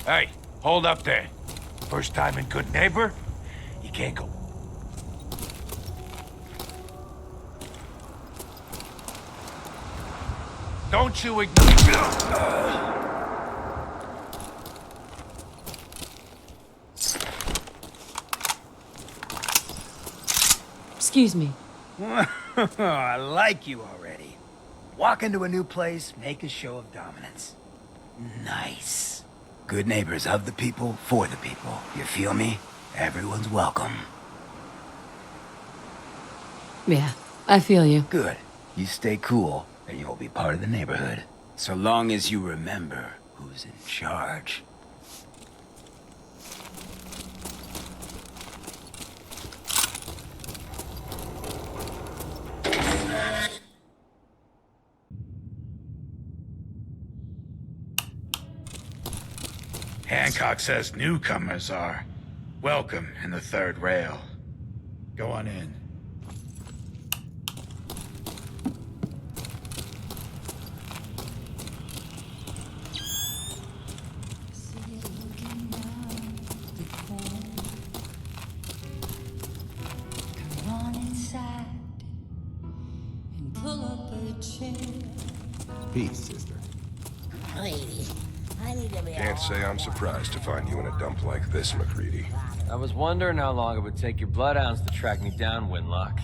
Hey, hold up there. First time in Goodneighbor? You can't go. Don't you ignore... Excuse me. I like you already. Walk into a new place, make a show of dominance. Nice. Good neighbors of the people, for the people. You feel me? Everyone's welcome. Yeah, I feel you. Good. You stay cool, and you'll be part of the neighborhood. So long as you remember who's in charge. Hancock says newcomers are welcome in the third rail. Go on in. Peace, sister. Lady, I need to be Can't say I'm surprised to find you in a dump like this, McCready. I was wondering how long it would take your bloodhounds to track me down, Winlock.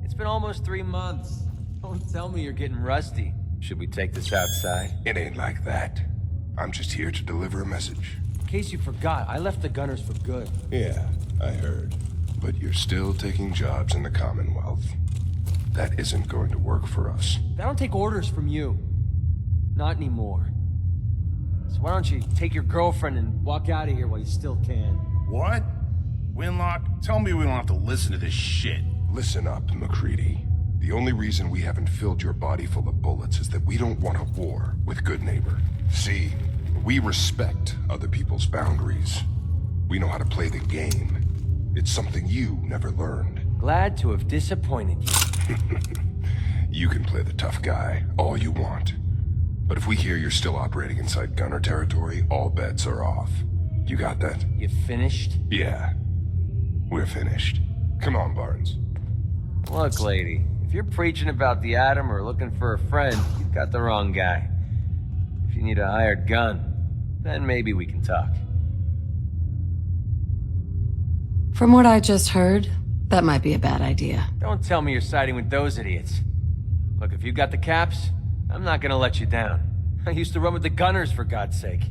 It's been almost 3 months. Don't tell me you're getting rusty. Should we take this outside? It ain't like that. I'm just here to deliver a message. In case you forgot, I left the Gunners for good. Yeah, I heard. But you're still taking jobs in the Commonwealth. That isn't going to work for us. I don't take orders from you. Not anymore. So why don't you take your girlfriend and walk out of here while you still can? What? Winlock, tell me we don't have to listen to this shit. Listen up, McCready. The only reason we haven't filled your body full of bullets is that we don't want a war with Goodneighbor. See, we respect other people's boundaries. We know how to play the game. It's something you never learned. Glad to have disappointed you. You can play the tough guy all you want. But if we hear you're still operating inside Gunner territory, all bets are off. You got that? You finished? Yeah. We're finished. Come on, Barnes. Look, lady, if you're preaching about the atom or looking for a friend, you've got the wrong guy. If you need a hired gun, then maybe we can talk. From what I just heard, that might be a bad idea. Don't tell me you're siding with those idiots. Look, if you got the caps, I'm not gonna let you down. I used to run with the Gunners, for God's sake.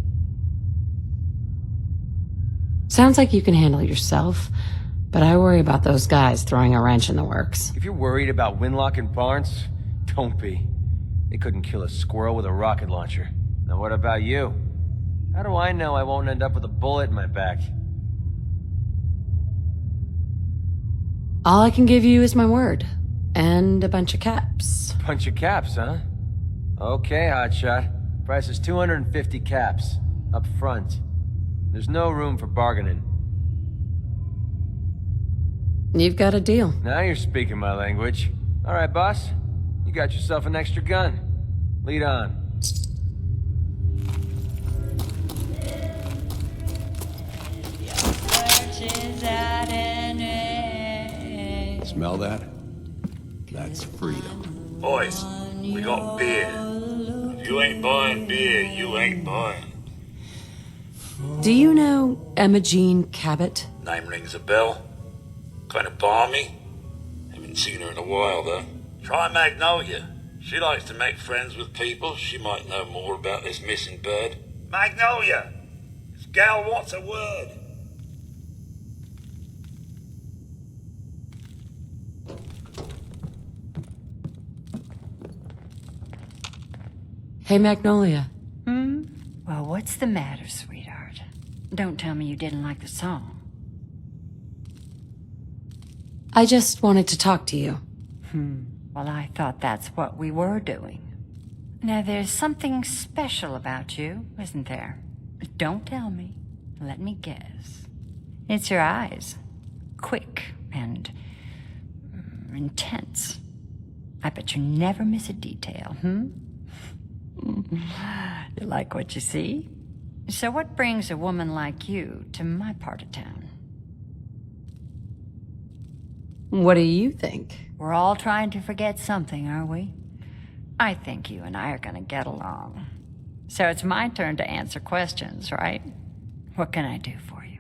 Sounds like you can handle yourself, but I worry about those guys throwing a wrench in the works. If you're worried about Winlock and Barnes, don't be. They couldn't kill a squirrel with a rocket launcher. Now what about you? How do I know I won't end up with a bullet in my back? All I can give you is my word. And a bunch of caps. Bunch of caps, huh? Okay, hotshot. Price is 250 caps. Up front. There's no room for bargaining. You've got a deal. Now you're speaking my language. All right, boss. You got yourself an extra gun. Lead on. Smell that? That's freedom. Boys, we got beer. If you ain't buying beer, you ain't buying. Do you know Emogene Cabot? Name rings a bell. Kind of balmy. Haven't seen her in a while, though. Try Magnolia. She likes to make friends with people. She might know more about this missing bird. Magnolia! This gal wants a word. Hey, Magnolia. Well, what's the matter, sweetheart? Don't tell me you didn't like the song. I just wanted to talk to you. Well, I thought that's what we were doing. Now, there's something special about you, isn't there? Don't tell me. Let me guess. It's your eyes. Quick and intense. I bet you never miss a detail, You like what you see? So what brings a woman like you to my part of town? What do you think? We're all trying to forget something, are we? I think you and I are gonna get along. So it's my turn to answer questions, right? What can I do for you?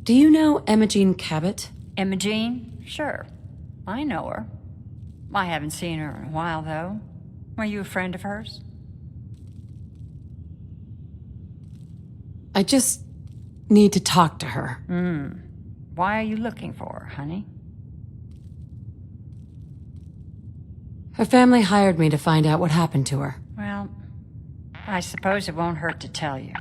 Do you know Emogene Cabot? Emogene? Sure. I know her. I haven't seen her in a while, though. Were you a friend of hers? I just need to talk to her. Why are you looking for her, honey? Her family hired me to find out what happened to her. Well, I suppose it won't hurt to tell you.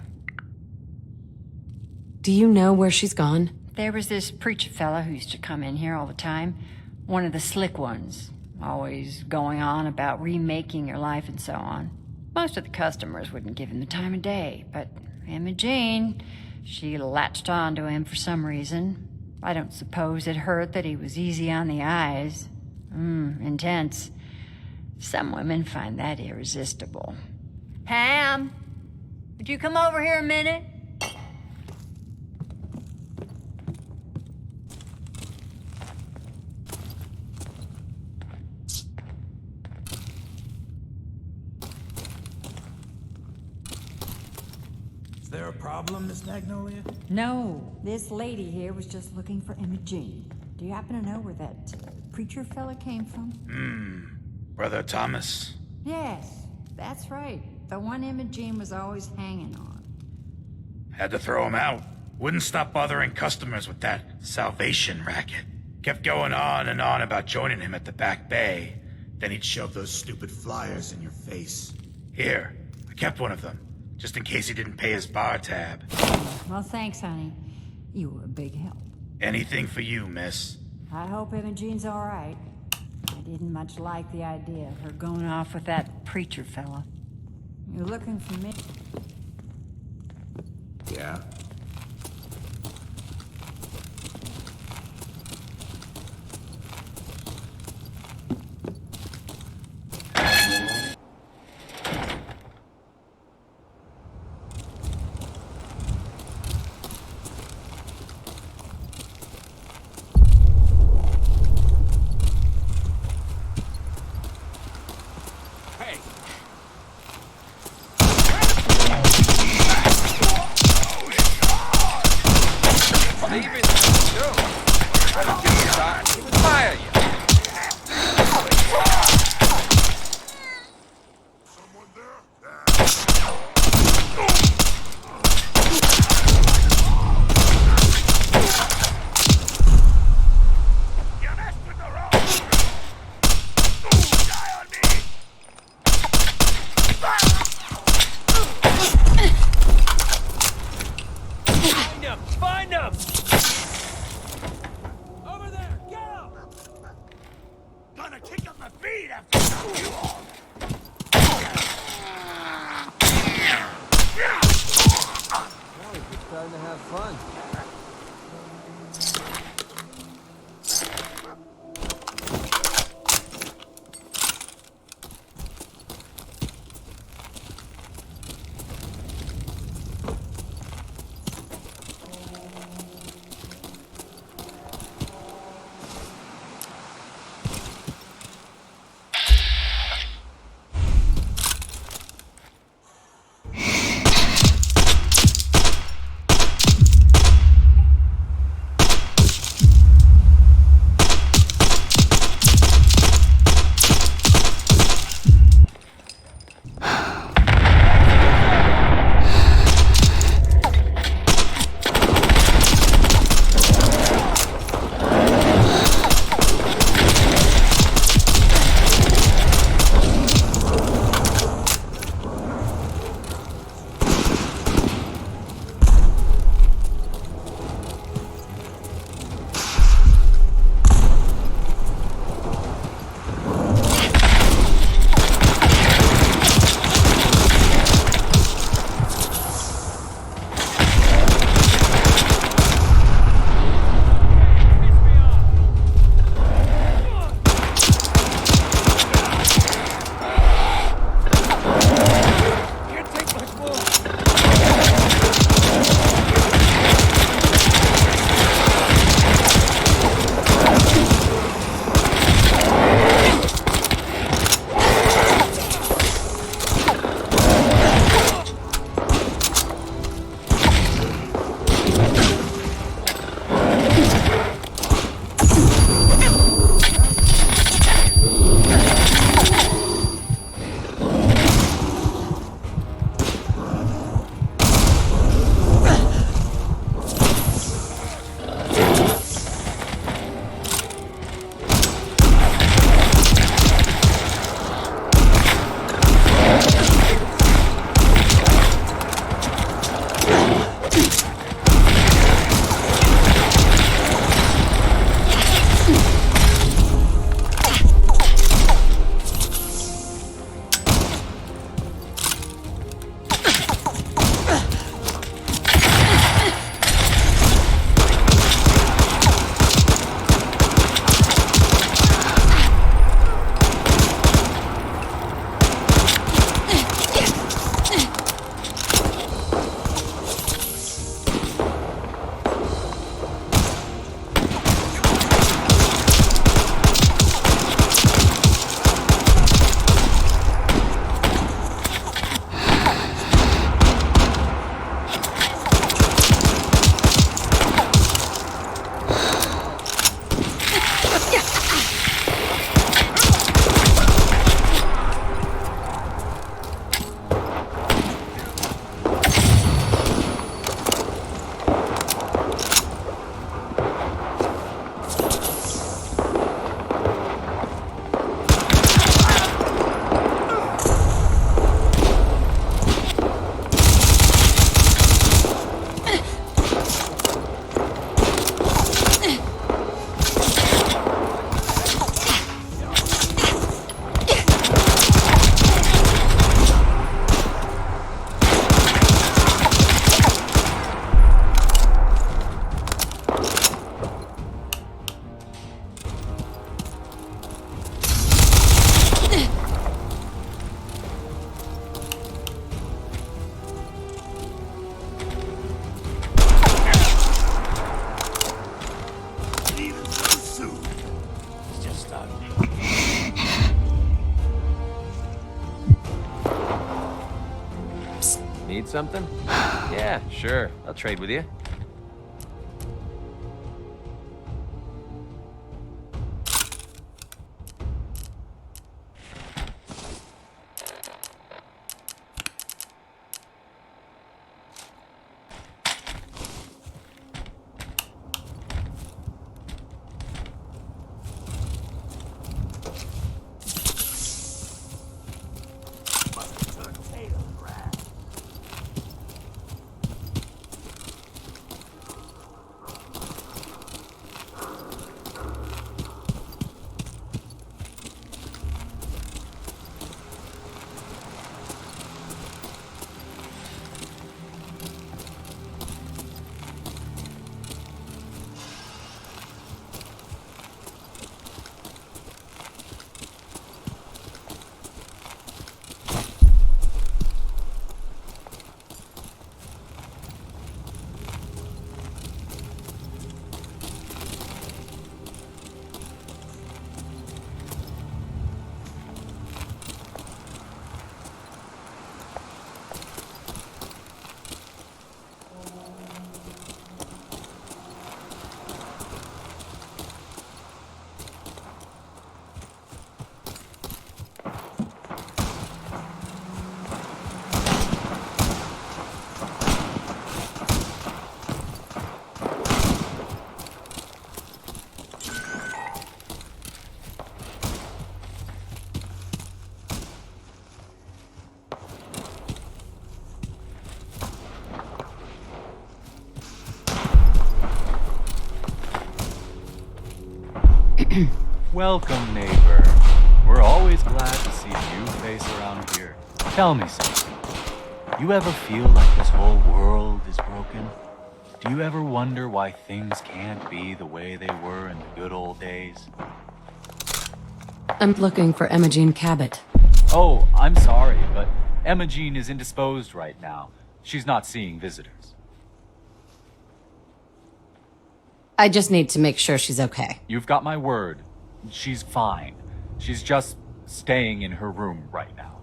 Do you know where she's gone? There was this preacher fella who used to come in here all the time. One of the slick ones. Always going on about remaking your life and so on. Most of the customers wouldn't give him the time of day, but Emogene, she latched on to him for some reason. I don't suppose it hurt that he was easy on the eyes. Intense. Some women find that irresistible. Pam, would you come over here a minute? Is there a problem, Miss Magnolia? No, this lady here was just looking for Emogene. Do you happen to know where that preacher fella came from? Brother Thomas? Yes, that's right. The one Emogene was always hanging on. Had to throw him out. Wouldn't stop bothering customers with that salvation racket. Kept going on and on about joining him at the back bay. Then he'd shove those stupid flyers in your face. Here, I kept one of them, just in case he didn't pay his bar tab. Well, thanks, honey. You were a big help. Anything for you, miss. I hope Imogene's all right. I didn't much like the idea of her going off with that preacher fella. You're looking for me? Yeah? Need something? Yeah, sure. I'll trade with you. Welcome, neighbor. We're always glad to see a new face around here. Tell me something. You ever feel like this whole world is broken? Do you ever wonder why things can't be the way they were in the good old days? I'm looking for Emogene Cabot. Oh, I'm sorry, but Emogene is indisposed right now. She's not seeing visitors. I just need to make sure she's okay. You've got my word. She's fine. She's just staying in her room right now.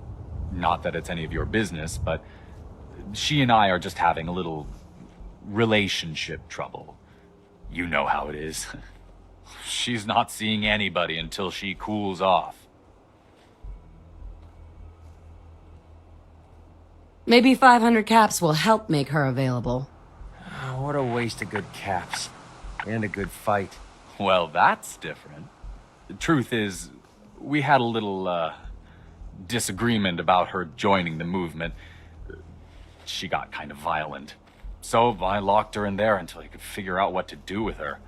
Not that it's any of your business, but she and I are just having a little relationship trouble. You know how it is. She's not seeing anybody until she cools off. Maybe 500 caps will help make her available. What a waste of good caps. And a good fight. Well, that's different. The truth is, we had a little, disagreement about her joining the movement. She got kind of violent. So I locked her in there until I could figure out what to do with her.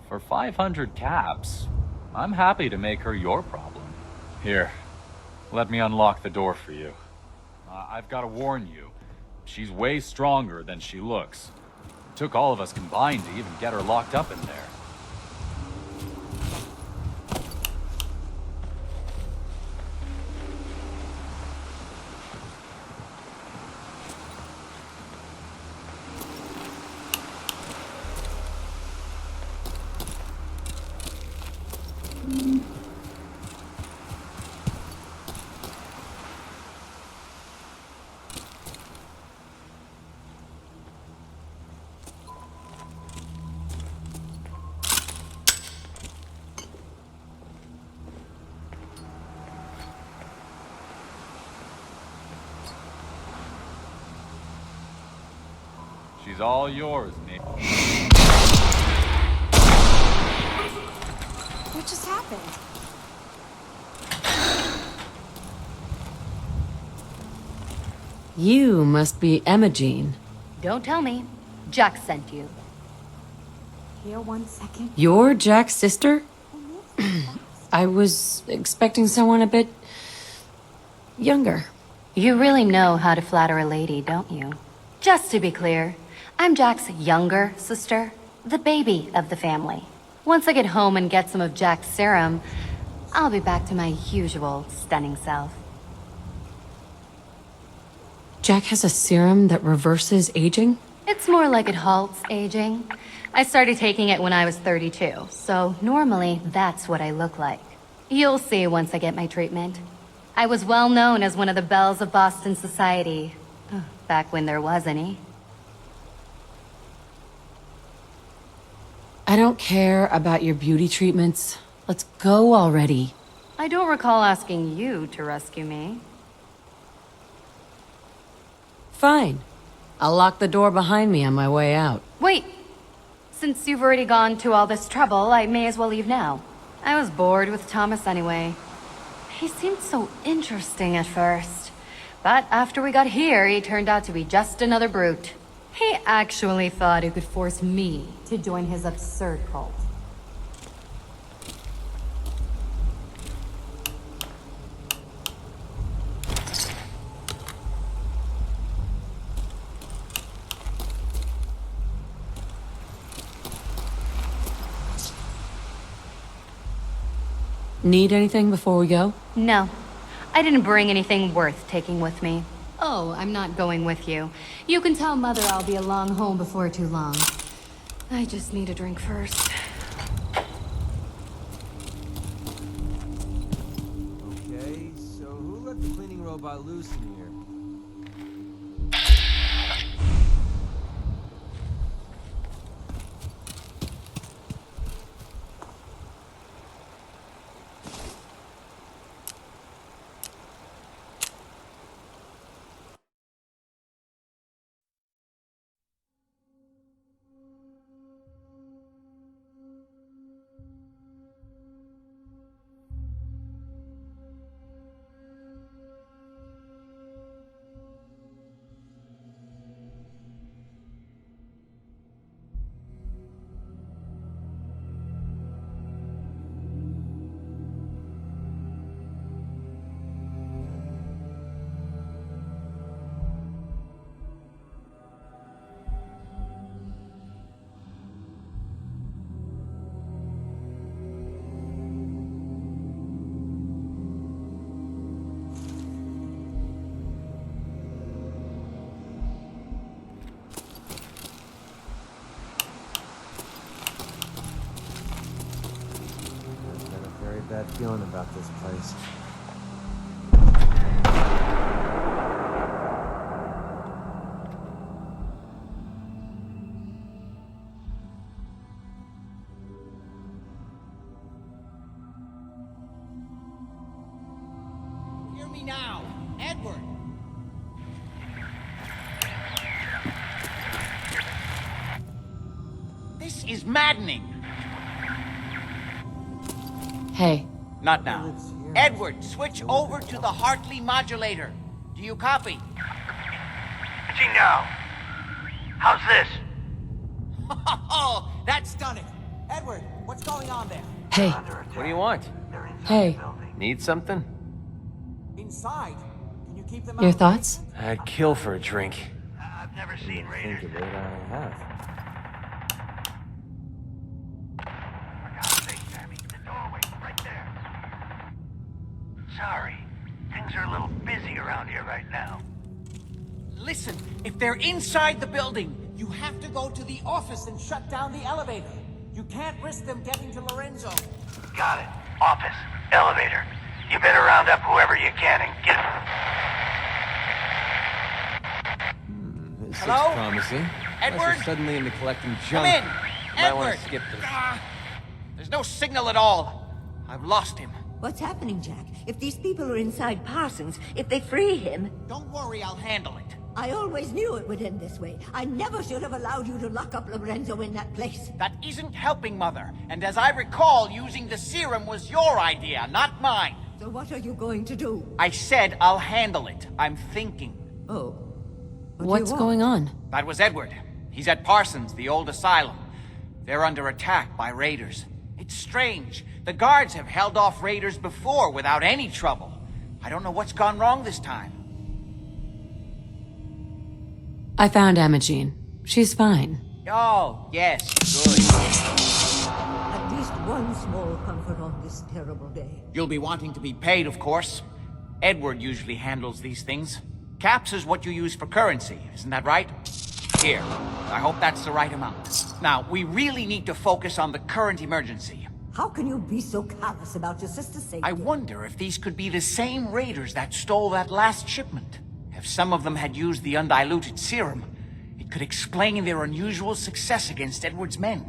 For 500 caps, I'm happy to make her your problem. Here, let me unlock the door for you. I've got to warn you, she's way stronger than she looks. It took all of us combined to even get her locked up in there. She's all yours, Nick. What just happened? You must be Emogene. Don't tell me. Jack sent you. Here, 1 second. You're Jack's sister? I was expecting someone a bit younger. You really know how to flatter a lady, don't you? Just to be clear, I'm Jack's younger sister, the baby of the family. Once I get home and get some of Jack's serum, I'll be back to my usual stunning self. Jack has a serum that reverses aging? It's more like it halts aging. I started taking it when I was 32, so normally that's what I look like. You'll see once I get my treatment. I was well known as one of the belles of Boston society. Back when there was any. I don't care about your beauty treatments. Let's go already. I don't recall asking you to rescue me. Fine. I'll lock the door behind me on my way out. Wait! Since you've already gone to all this trouble, I may as well leave now. I was bored with Thomas anyway. He seemed so interesting at first. But after we got here, he turned out to be just another brute. He actually thought he could force me to join his absurd cult. Need anything before we go? No. I didn't bring anything worth taking with me. Oh, I'm not going with you. You can tell Mother I'll be along home before too long. I just need a drink first. Okay, so who let the cleaning robot loose in here? Bad feeling about this place. Hear me now, Edward. This is maddening. Hey. Not now. Edward, switch over to the Hartley modulator. Do you copy? Gee, now. How's this? Oh, that's done it. Edward, what's going on there? Hey. What do you want? Hey. Need something? Inside. Can you keep them Your out? thoughts? I'd kill for a drink. I've never seen raiders. Think of it, I have. For God's sake, Sammy, the doorway, right there. Sorry. Things are a little busy around here right now. Listen, if they're inside the building, you have to go to the office and shut down the elevator. You can't risk them getting to Lorenzo. Got it. Office. Elevator. You better round up whoever you can and get This Hello? looks promising. Edward? Unless you're suddenly into collecting junk. Come in! You might want Edward! to skip this. There's no signal at all. I've lost him. What's happening, Jack? If these people are inside Parsons, if they free him... Don't worry, I'll handle it. I always knew it would end this way. I never should have allowed you to lock up Lorenzo in that place. That isn't helping, Mother. And as I recall, using the serum was your idea, not mine. So what are you going to do? I said I'll handle it. I'm thinking. Oh. What's going on? That was Edward. He's at Parsons, the old asylum. They're under attack by raiders. It's strange. The guards have held off raiders before without any trouble. I don't know what's gone wrong this time. I found Emogene. She's fine. Oh, yes, good. At least one small comfort on this terrible day. You'll be wanting to be paid, of course. Edward usually handles these things. Caps is what you use for currency, isn't that right? Here, I hope that's the right amount. Now, we really need to focus on the current emergency. How can you be so callous about your sister's safety? I wonder if these could be the same raiders that stole that last shipment. If some of them had used the undiluted serum, it could explain their unusual success against Edward's men.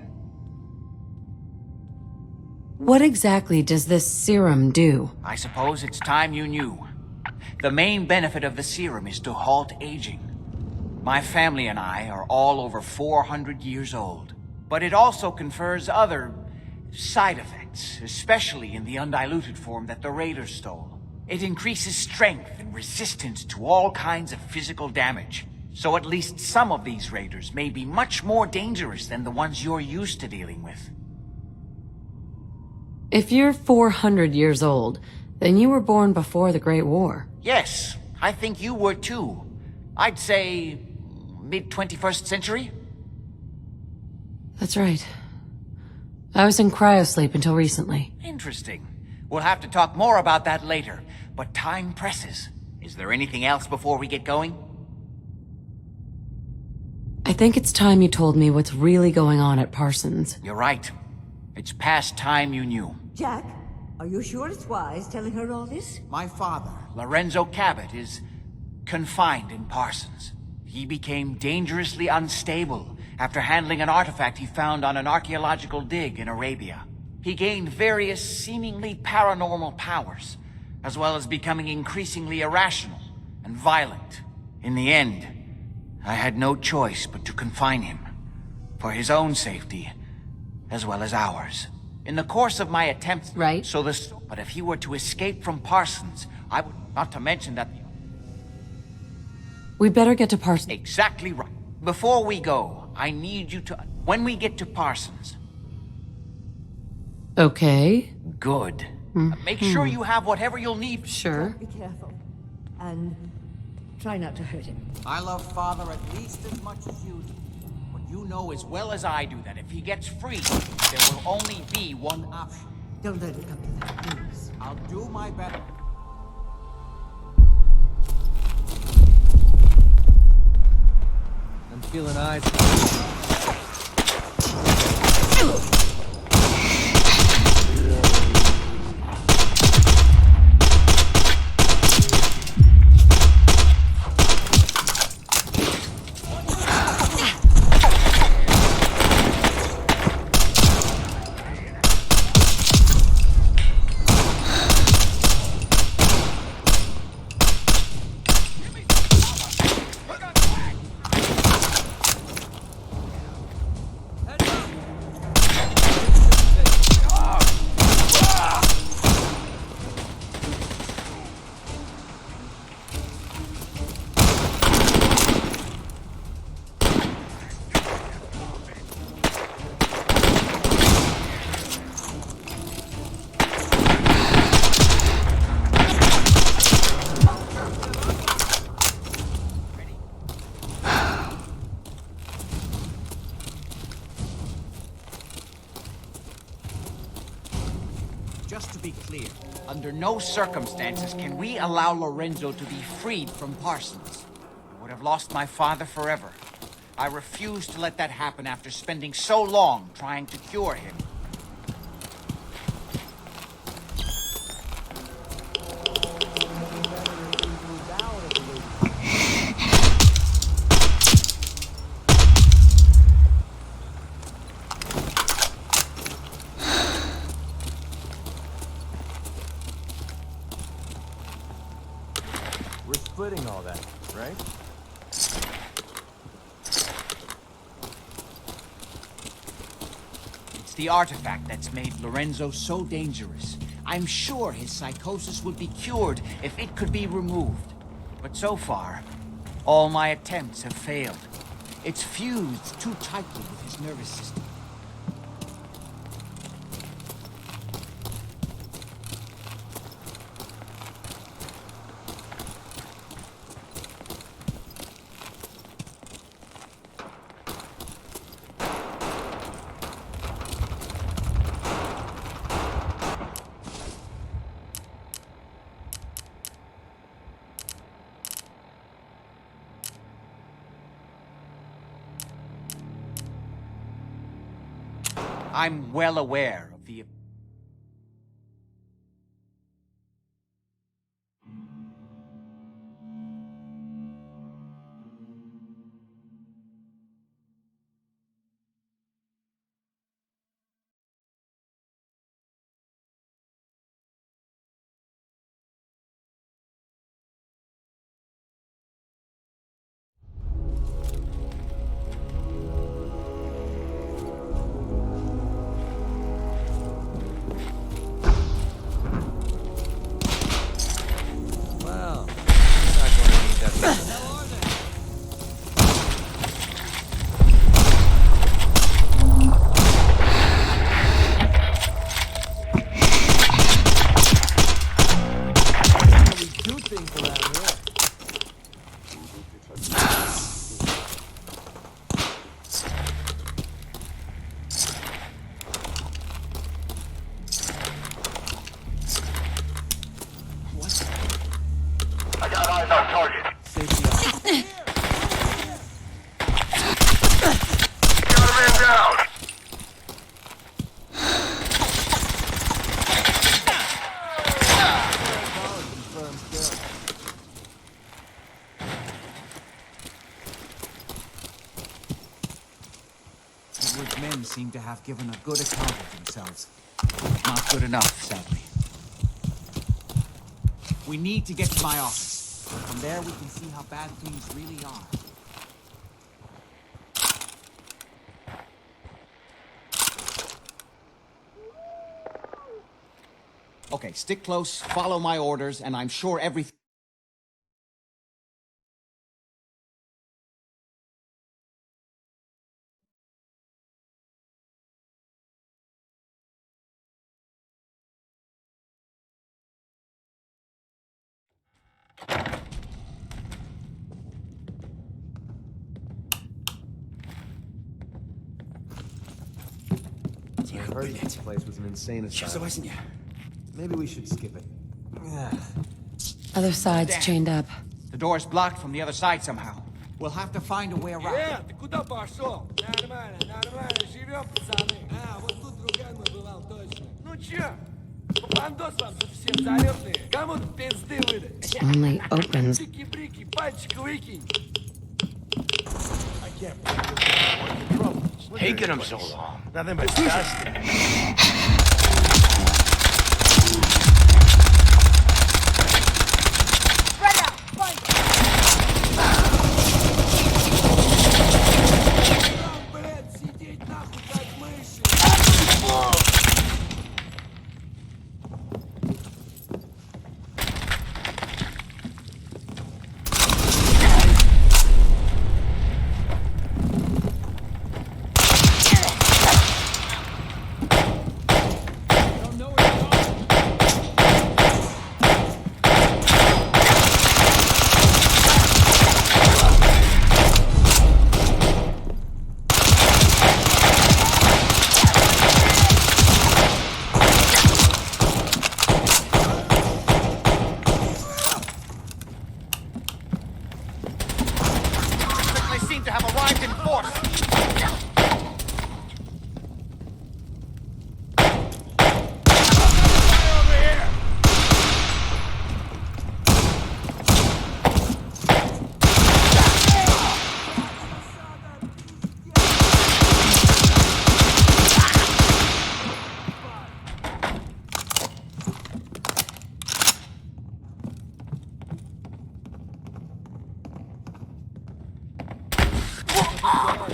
What exactly does this serum do? I suppose it's time you knew. The main benefit of the serum is to halt aging. My family and I are all over 400 years old. But it also confers other side effects, especially in the undiluted form that the Raiders stole. It increases strength and resistance to all kinds of physical damage. So at least some of these Raiders may be much more dangerous than the ones you're used to dealing with. If you're 400 years old, then you were born before the Great War. Yes, I think you were too. I'd say mid-21st century? That's right. I was in cryosleep until recently. Interesting. We'll have to talk more about that later, but time presses. Is there anything else before we get going? I think it's time you told me what's really going on at Parsons. You're right. It's past time you knew. Jack, are you sure it's wise telling her all this? My father, Lorenzo Cabot, is confined in Parsons. He became dangerously unstable after handling an artifact he found on an archaeological dig in Arabia. He gained various seemingly paranormal powers, as well as becoming increasingly irrational and violent. In the end, I had no choice but to confine him, for his own safety, as well as ours. In the course of my attempts... Right. But if he were to escape from Parsons, I would... Not to mention that... We better get to Parsons. Exactly right. Before we go, I need you to... When we get to Parsons... Okay. Good. Make sure you have whatever you'll need. Sure. Be careful. And try not to hurt him. I love Father at least as much as you do. But you know as well as I do that if he gets free, there will only be one option. Don't let it come to that, please. I'll do my best. I'm feeling eyes. Just to be clear, under no circumstances can we allow Lorenzo to be freed from Parsons. I would have lost my father forever. I refuse to let that happen after spending so long trying to cure him. We're splitting all that, right? It's the artifact that's made Lorenzo so dangerous. I'm sure his psychosis would be cured if it could be removed. But so far, all my attempts have failed. It's fused too tightly with his nervous system. I'm well aware of the... Edward's men seem to have given a good account of themselves. Not good enough, sadly. We need to get to my office. From there we can see how bad things really are. Okay, stick close, follow my orders, and I'm sure everything... I heard this place was an insane asylum. Maybe we should skip it. Other side's chained up. The door's blocked from the other side somehow. We'll have to find a way around. Ты куда пошел? Нормально, нормально, живем, пацаны. Вот тут друган мой бывал точно. Ну чё? Бандос вам тут все залетные. Кому-то пизды выдать. Only opens. Брики-брики, пальчик выкинь. I can't Taking them so long. Nothing but dust.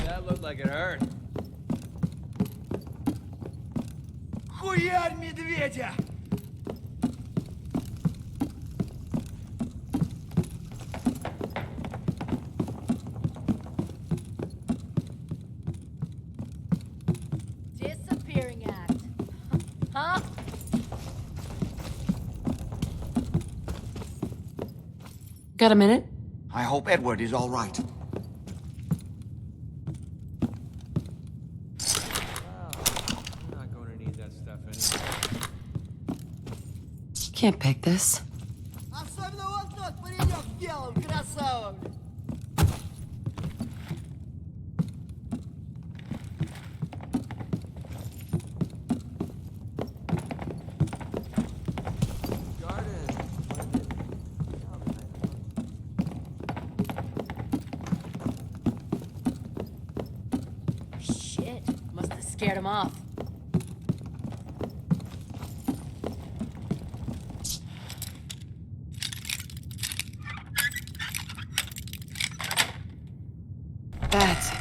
That looked like it hurt. Хуярь медведя! Disappearing act. Huh? Got a minute? I hope Edward is all right. Can't pick this. Особенно вот тот паренек в белом, красава. Shit. Must have scared him off. That's it.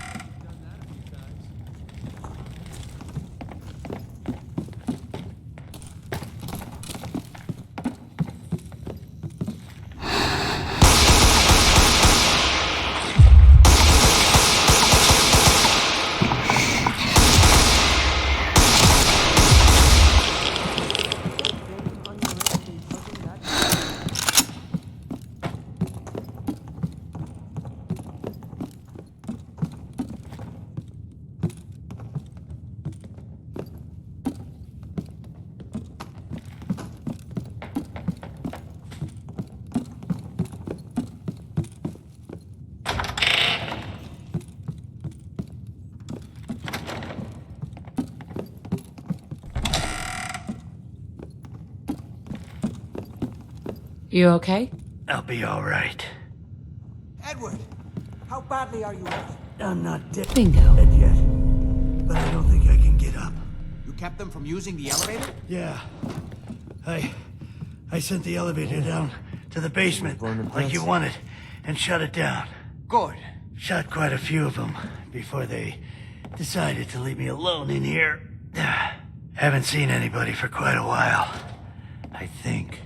You okay? I'll be all right. Edward, how badly are you hurt? I'm not dead Bingo. yet. but I don't think I can get up. You kept them from using the elevator? Yeah. I sent the elevator down to the basement, like you wanted, and shut it down. Good. Shot quite a few of them before they decided to leave me alone in here. Haven't seen anybody for quite a while. I think.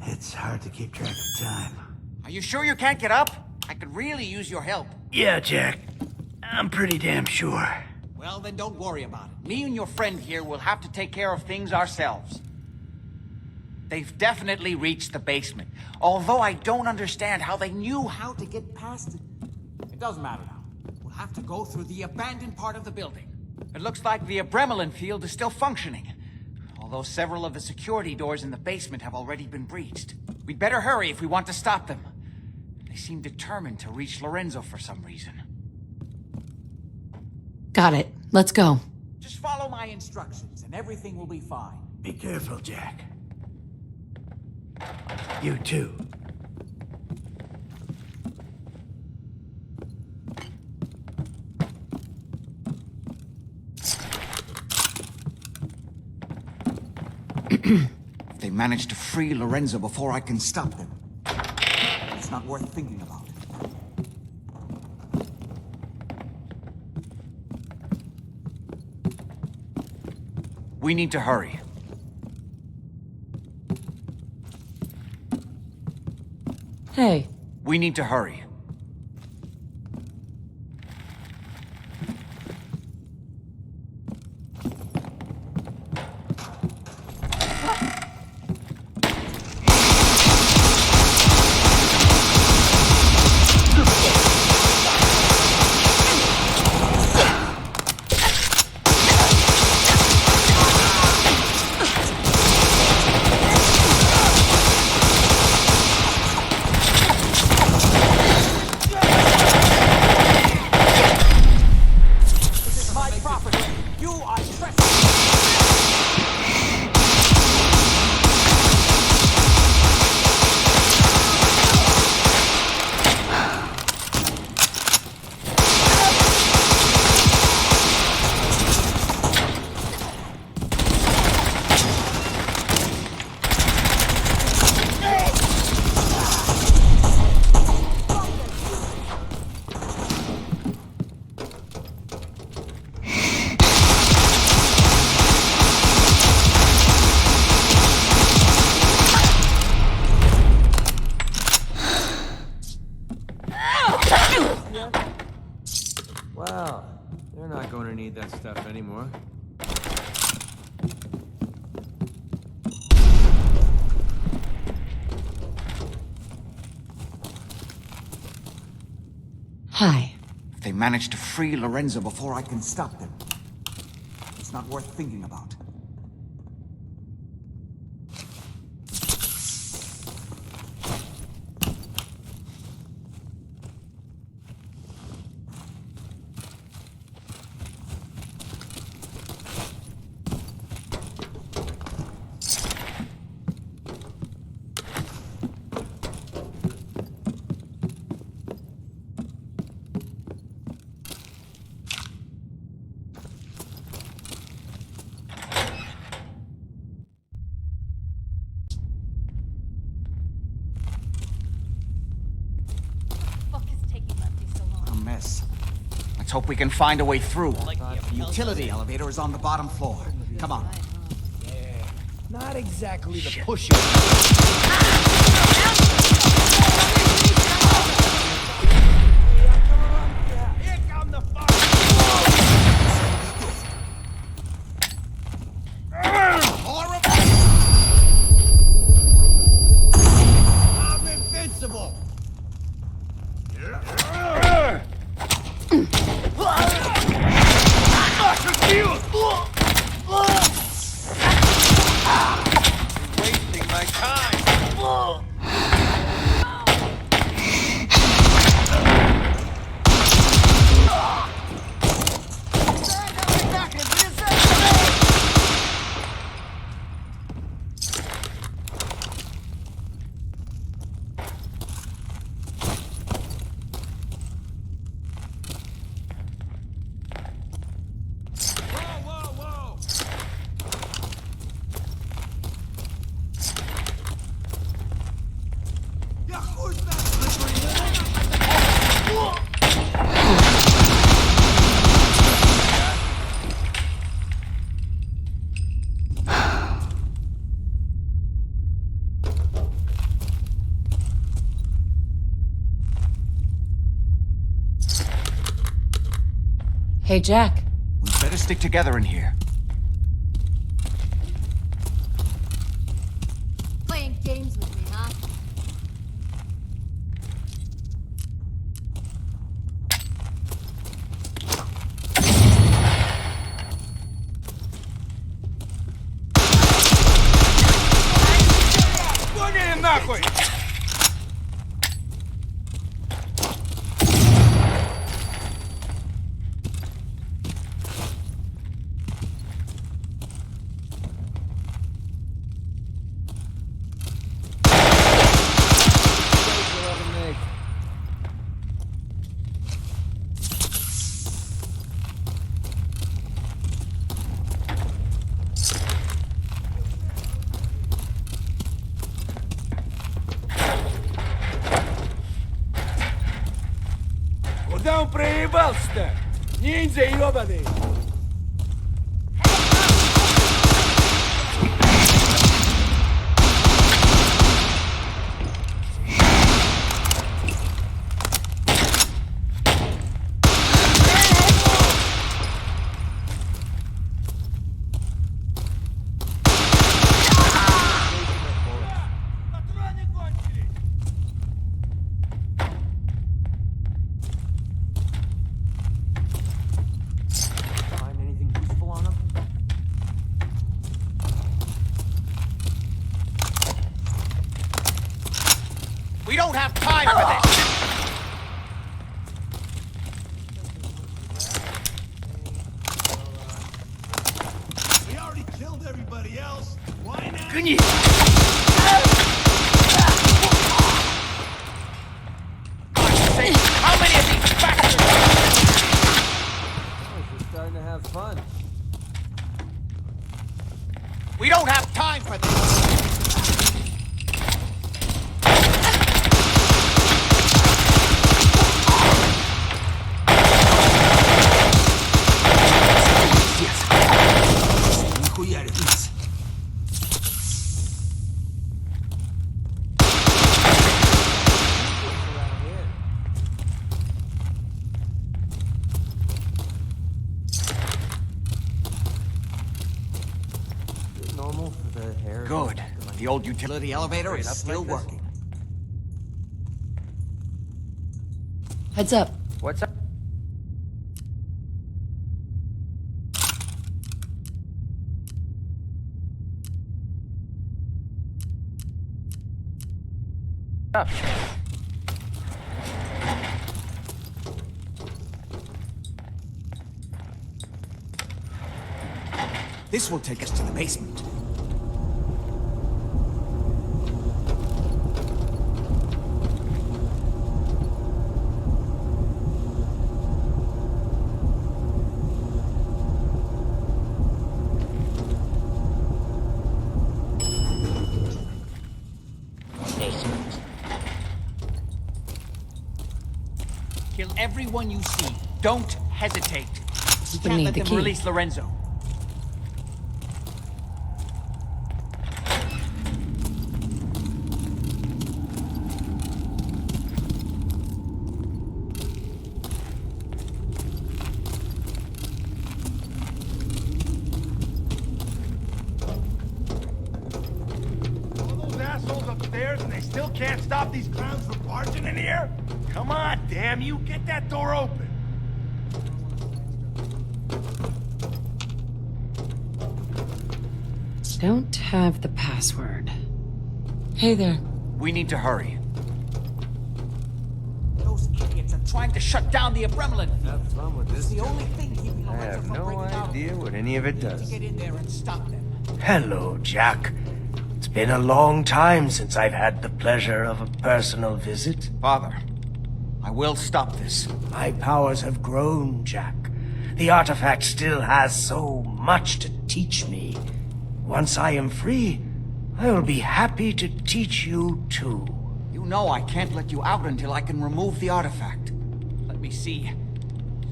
It's hard to keep track of time. Are you sure you can't get up? I could really use your help. Yeah, Jack. I'm pretty damn sure. Well, then don't worry about it. Me and your friend here will have to take care of things ourselves. They've definitely reached the basement, although I don't understand how they knew how to get past it. It doesn't matter now. We'll have to go through the abandoned part of the building. It looks like the adrenaline field is still functioning, although several of the security doors in the basement have already been breached. We'd better hurry if we want to stop them. They seem determined to reach Lorenzo for some reason. Got it. Let's go. Just follow my instructions and everything will be fine. Be careful, Jack. You too. If they manage to free Lorenzo before I can stop them, it's not worth thinking about. We need to hurry. Hey. We need to hurry. Well, they're not going to need that stuff anymore. Hi. If they manage to free Lorenzo before I can stop them, it's not worth thinking about. Let's hope we can find a way through. The utility elevator is on the bottom floor. Come on. Yeah, not exactly the push. I'm invincible. Wasting my time. Hey, Jack. We better stick together in here. Playing games with me, huh? Гони нахуй! Куда он проебался-то? Ниндзя ёбаный! We don't have time for this! We already killed everybody else. Why not? How many of these bastards? We're starting to have fun. We don't have time for this! Normal for the hair. Good. The old utility elevator is still working. Heads up. What's up? Up. This will take us to the basement. Kill everyone you see. Don't hesitate. We We can't need let the them key. release Lorenzo. All those assholes upstairs and they still can't stop these clowns from barging in here? Come on, damn you, get that door open. Don't have the password. Hey there. We need to hurry. Those idiots are trying to shut down the Abremlin. Have fun with this. It's the only thing keeping I Lorenzo have from no breaking out. idea what any of it To does. get in there and stop them. Hello, Jack. It's been a long time since I've had the pleasure of a personal visit. Father, I will stop this. My powers have grown, Jack. The artifact still has so much to teach me. Once I am free, I will be happy to teach you too. You know I can't let you out until I can remove the artifact. Let me see.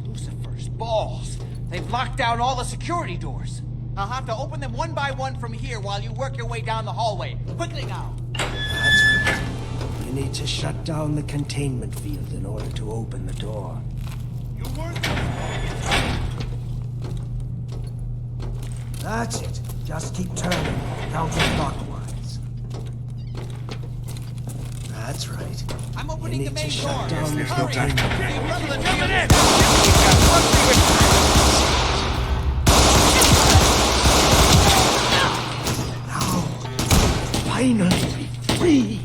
Lucifer's balls. They've locked down all the security doors. I'll have to open them one by one from here while you work your way down the hallway. Quickly now. That's right. You need to shut down the containment field in order to open the door. You worthless faggots. That's it. Just keep turning, counterclockwise. That's right. I'm opening the main door. Shut down this Hurry! time. Coming in! Now, finally free.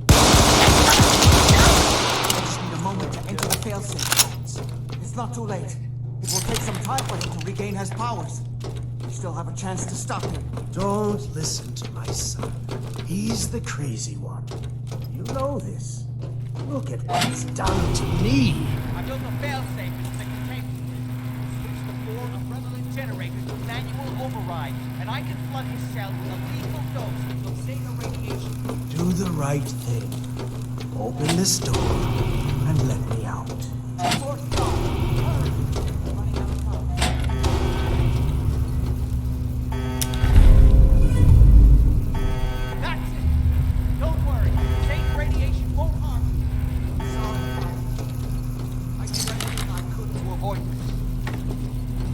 I just need a moment to enter the failsafe. It's not too late. It will take some time for him to regain his powers. We still have a chance to stop him. Don't listen to my son. He's the crazy one. You know this. Look at what he's done to me. I built a failsafe into the containment grid. Switch the 4 unrelated generators to manual override, and I can flood his cell with a lethal dose of Zeta radiation. Do the right thing. Open this door and let me out. That's it. Don't worry. Zeta radiation won't harm you. Sorry, I did everything I could to avoid this.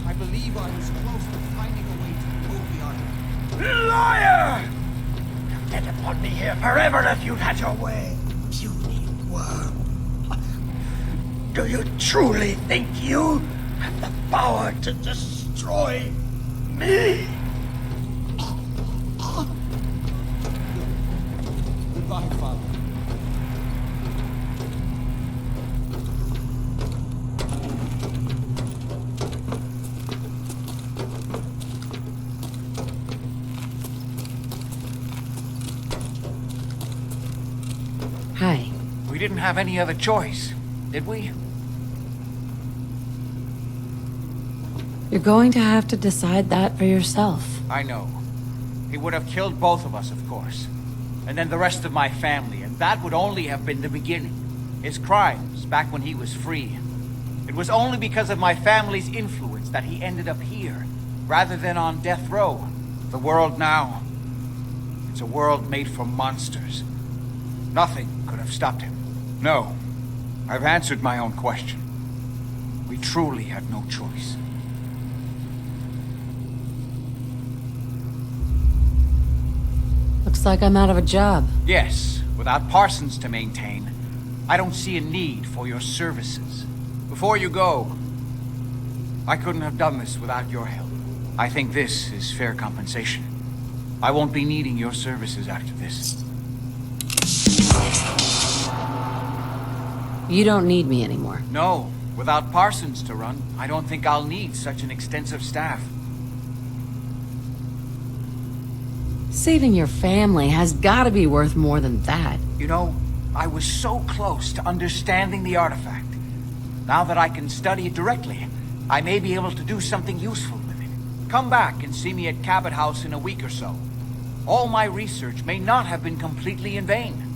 I believe I was close to finding a way to remove the artifact. Liar! Get upon me here forever if you'd had your way. Puny worm. Do you truly think you have the power to destroy me? Goodbye, Father. Hi. We didn't have any other choice, did we? You're going to have to decide that for yourself. I know. He would have killed both of us, of course. And then the rest of my family, and that would only have been the beginning. His crimes, back when he was free. It was only because of my family's influence that he ended up here, rather than on death row. The world now, it's a world made for monsters. Nothing could have stopped him. No, I've answered my own question. We truly had no choice. Looks like I'm out of a job. Yes, without Parsons to maintain, I don't see a need for your services. Before you go, I couldn't have done this without your help. I think this is fair compensation. I won't be needing your services after this. You don't need me anymore. No, without Parsons to run, I don't think I'll need such an extensive staff. Saving your family has got to be worth more than that. You know, I was so close to understanding the artifact. Now that I can study it directly, I may be able to do something useful with it. Come back and see me at Cabot House in a week or so. All my research may not have been completely in vain.